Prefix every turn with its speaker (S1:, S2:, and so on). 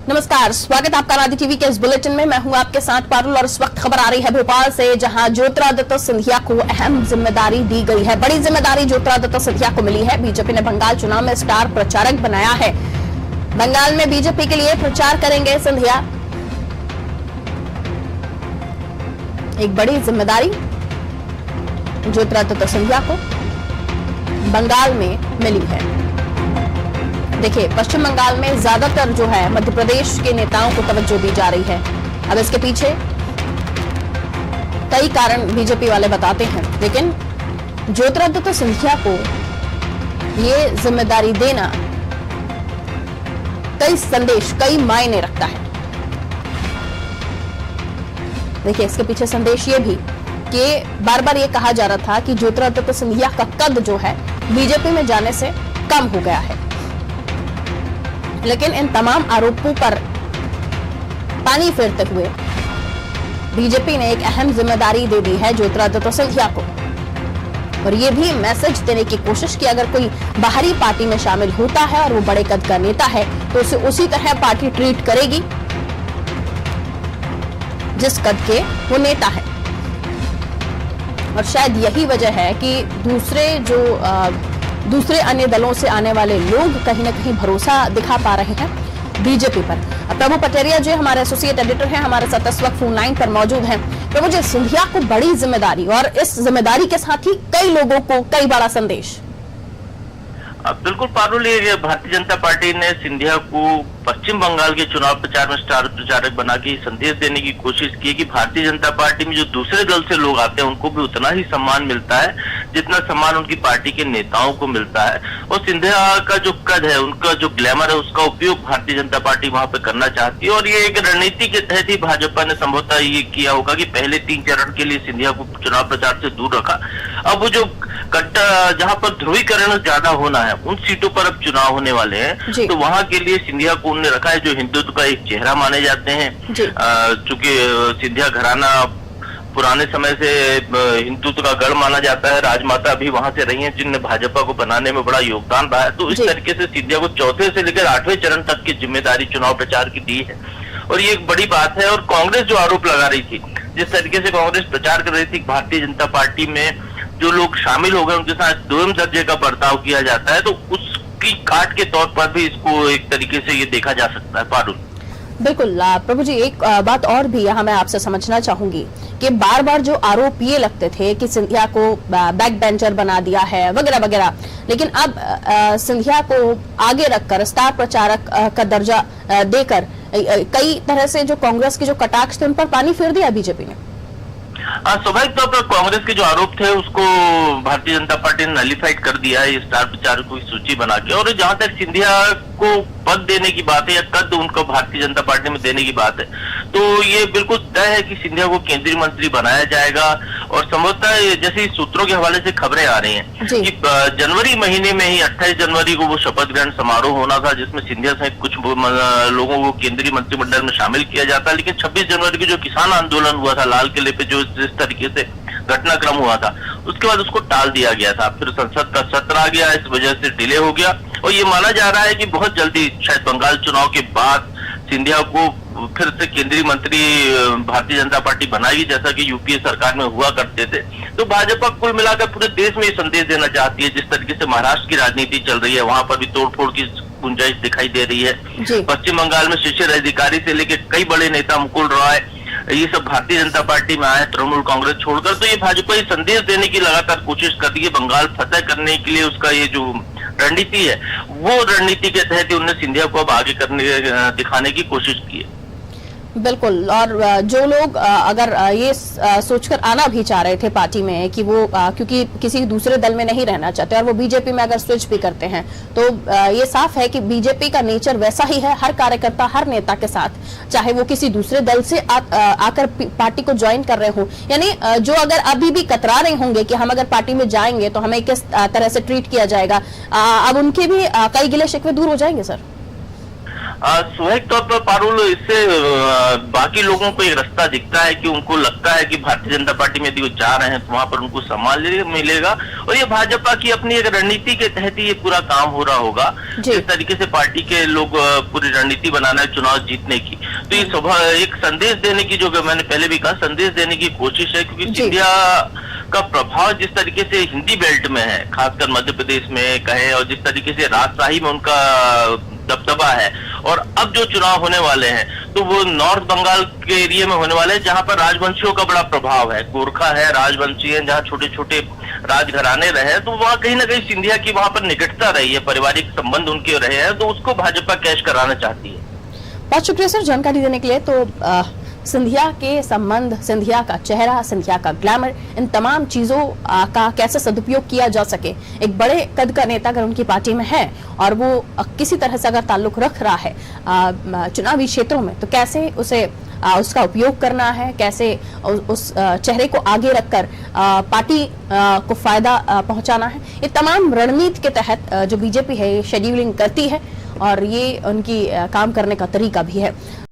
S1: नमस्कार, स्वागत आपका राधे टीवी के इस बुलेटिन में। मैं हूं आपके साथ पारुल और इस वक्त खबर आ रही है भोपाल से, जहां ज्योतिरादित्य सिंधिया को अहम जिम्मेदारी दी गई है। बड़ी जिम्मेदारी ज्योतिरादित्य सिंधिया को मिली है। बीजेपी ने बंगाल चुनाव में स्टार प्रचारक बनाया है। बंगाल में बीजेपी के लिए प्रचार करेंगे सिंधिया। एक बड़ी जिम्मेदारी ज्योतिरादित्य सिंधिया को बंगाल में मिली है। देखिए, पश्चिम बंगाल में ज्यादातर जो है मध्य प्रदेश के नेताओं को तवज्जो दी जा रही है। अब इसके पीछे कई कारण बीजेपी वाले बताते हैं, लेकिन ज्योतिरादित्य सिंधिया को ये जिम्मेदारी देना कई संदेश, कई मायने रखता है। देखिए, इसके पीछे संदेश ये भी कि बार बार ये कहा जा रहा था कि ज्योतिरादित्य सिंधिया का कद जो है बीजेपी में जाने से कम हो गया है, लेकिन इन तमाम आरोपों पर पानी फेरते हुए बीजेपी ने एक अहम जिम्मेदारी दे दी है ज्योतिरादित्य सिंधिया को, और ये भी मैसेज देने की कोशिश की अगर कोई बाहरी पार्टी में शामिल होता है और वो बड़े कद का नेता है तो उसे उसी तरह पार्टी ट्रीट करेगी जिस कद के वो नेता है। और शायद यही वजह है कि दूसरे अन्य दलों से आने वाले लोग कहीं ना कहीं भरोसा दिखा पा रहे हैं बीजेपी पर। प्रभु पटेरिया जो हमारे एसोसिएट एडिटर हैं, हमारे साथ इस वक्त फोन लाइन पर मौजूद हैं। प्रभु जी, सिंधिया को बड़ी जिम्मेदारी, और इस जिम्मेदारी के साथ ही कई लोगों को कई बड़ा संदेश।
S2: बिल्कुल पारुल, ये भारतीय जनता पार्टी ने सिंधिया को पश्चिम बंगाल के चुनाव प्रचार में स्टार प्रचारक बना के संदेश देने की कोशिश की कि भारतीय जनता पार्टी में जो दूसरे दल से लोग आते हैं उनको भी उतना ही सम्मान मिलता है जितना सम्मान उनकी पार्टी के नेताओं को मिलता है। और सिंधिया का जो कद है, उनका जो ग्लैमर है, उसका उपयोग भारतीय जनता पार्टी वहां पे करना चाहती है। और ये एक रणनीति के तहत ही भाजपा ने संभवतः ये किया होगा कि पहले 3 चरण के लिए सिंधिया को चुनाव प्रचार से दूर रखा। अब वो जो जहां पर ध्रुवीकरण ज्यादा होना है उन सीटों पर अब चुनाव होने वाले हैं, तो वहां के लिए सिंधिया को उन्होंने रखा है जो हिंदुत्व का एक चेहरा माने जाते हैं। चूंकि सिंधिया घराना पुराने समय से हिंदुत्व का गढ़ माना जाता है, राजमाता भी वहां से रही हैं जिनने भाजपा को बनाने में बड़ा योगदान रहा है। तो इस तरीके से सिंधिया को 4थे से लेकर 8वें चरण तक की जिम्मेदारी चुनाव प्रचार की दी है, और ये एक बड़ी बात है। और कांग्रेस जो आरोप लगा रही थी, जिस तरीके से कांग्रेस प्रचार कर रही थी भारतीय जनता पार्टी में जो लोग शामिल हो गए उनके साथ दोयम दर्जे का बर्ताव किया जाता है, तो उसकी काट के तौर पर भी इसको एक तरीके से ये देखा जा सकता है। पारुल,
S1: बिल्कुल प्रभु जी, एक बात और भी यहाँ मैं आपसे समझना चाहूंगी कि बार बार जो आरोप ये लगते थे कि सिंधिया को बैक बेंचर बना दिया है वगैरह वगैरह, लेकिन अब सिंधिया को आगे रखकर स्टार प्रचारक का दर्जा देकर कई तरह से जो कांग्रेस के जो कटाक्ष थे उन पर पानी फेर दिया बीजेपी ने।
S2: स्वाभाविक तौर पर कांग्रेस के जो आरोप थे उसको भारतीय जनता पार्टी ने नलिफाइड कर दिया है स्टार प्रचारकों की सूची बना के। और जहां तक सिंधिया को पद देने की बात है या कद उनको भारतीय जनता पार्टी में देने की बात है, तो ये बिल्कुल तय है कि सिंधिया को केंद्रीय मंत्री बनाया जाएगा। और संभवतः जैसे सूत्रों के हवाले से खबरें आ रही हैं कि जनवरी महीने में ही 28 जनवरी को वो शपथ ग्रहण समारोह होना था जिसमें सिंधिया सहित कुछ लोगों को केंद्रीय मंत्रिमंडल में शामिल किया जाता, लेकिन 26 जनवरी को जो किसान आंदोलन हुआ था लाल किले पे, जो जिस तरीके से घटनाक्रम हुआ था, उसके बाद उसको टाल दिया गया था। फिर संसद का सत्र आ गया, इस वजह से डिले हो गया। और ये माना जा रहा है कि बहुत जल्दी शायद बंगाल चुनाव के बाद सिंधिया को फिर से केंद्रीय मंत्री भारतीय जनता पार्टी बनाएगी, जैसा कि यूपीए सरकार में हुआ करते थे। तो भाजपा कुल मिलाकर पूरे देश में ये संदेश देना चाहती है। जिस तरीके से महाराष्ट्र की राजनीति चल रही है, वहां पर भी तोड़फोड़ की गुंजाइश दिखाई दे रही है। पश्चिम बंगाल में शिशिर अधिकारी से लेकर कई बड़े नेता, मुकुल रॉय, ये सब भारतीय जनता पार्टी में आए तृणमूल कांग्रेस छोड़कर। तो ये भाजपा ये संदेश देने की लगातार कोशिश कर रही है बंगाल फतह करने के लिए। उसका ये जो रणनीति है, वो रणनीति के तहत ही उन्होंने सिंधिया को अब आगे दिखाने की कोशिश की है।
S1: बिल्कुल, और जो लोग अगर ये सोचकर आना भी चाह रहे थे पार्टी में कि वो क्योंकि किसी दूसरे दल में नहीं रहना चाहते और वो बीजेपी में अगर स्विच भी करते हैं, तो ये साफ है कि बीजेपी का नेचर वैसा ही है, हर कार्यकर्ता, हर नेता के साथ, चाहे वो किसी दूसरे दल से आकर पार्टी को ज्वाइन कर रहे हो। यानी जो अगर अभी भी कतरा रहे होंगे कि हम अगर पार्टी में जाएंगे तो हमें किस तरह से ट्रीट किया जाएगा, अब उनके भी कई गिले शिकवे दूर हो जाएंगे। सर,
S2: स्वाभाविक तौर पर पारुल, इससे बाकी लोगों को एक रास्ता दिखता है कि उनको लगता है कि भारतीय जनता पार्टी में यदि वो जा रहे हैं तो वहां पर उनको सम्मान मिलेगा, और ये भाजपा की अपनी एक रणनीति के तहत ही ये पूरा काम हो रहा होगा। इस तरीके से पार्टी के लोग पूरी रणनीति बनाना है चुनाव जीतने की, तो ये एक संदेश देने की, जो मैंने पहले भी कहा, संदेश देने की कोशिश है, क्योंकि सिंधिया का प्रभाव जिस तरीके से हिंदी बेल्ट में है, खासकर मध्य प्रदेश में कहे, और जिस तरीके से राजशाही में उनका दबदबा है, और अब जो चुनाव होने वाले हैं तो वो नॉर्थ बंगाल के एरिया में होने वाले हैं, जहां पर राजवंशियों का बड़ा प्रभाव है, गोरखा है, राजवंशी है, जहां छोटे छोटे राजघराने रहे, तो वहां कहीं ना कहीं सिंधिया की वहां पर निकटता रही है, पारिवारिक संबंध उनके रहे हैं, तो उसको भाजपा कैश कराना चाहती है।
S1: बहुत शुक्रिया सर जानकारी देने के लिए। तो सिंधिया के संबंध, सिंधिया का चेहरा, सिंधिया का ग्लैमर, इन तमाम चीजों का कैसे सदुपयोग किया जा सके। एक बड़े कद का नेता अगर उनकी पार्टी में है और वो किसी तरह से अगर ताल्लुक रख रहा है चुनावी क्षेत्रों में, तो कैसे उसे उसका उपयोग करना है, कैसे उस चेहरे को आगे रखकर पार्टी को फायदा पहुंचाना है। ये तमाम रणनीति के तहत जो बीजेपी है शेड्यूलिंग करती है, और ये उनकी काम करने का तरीका भी है।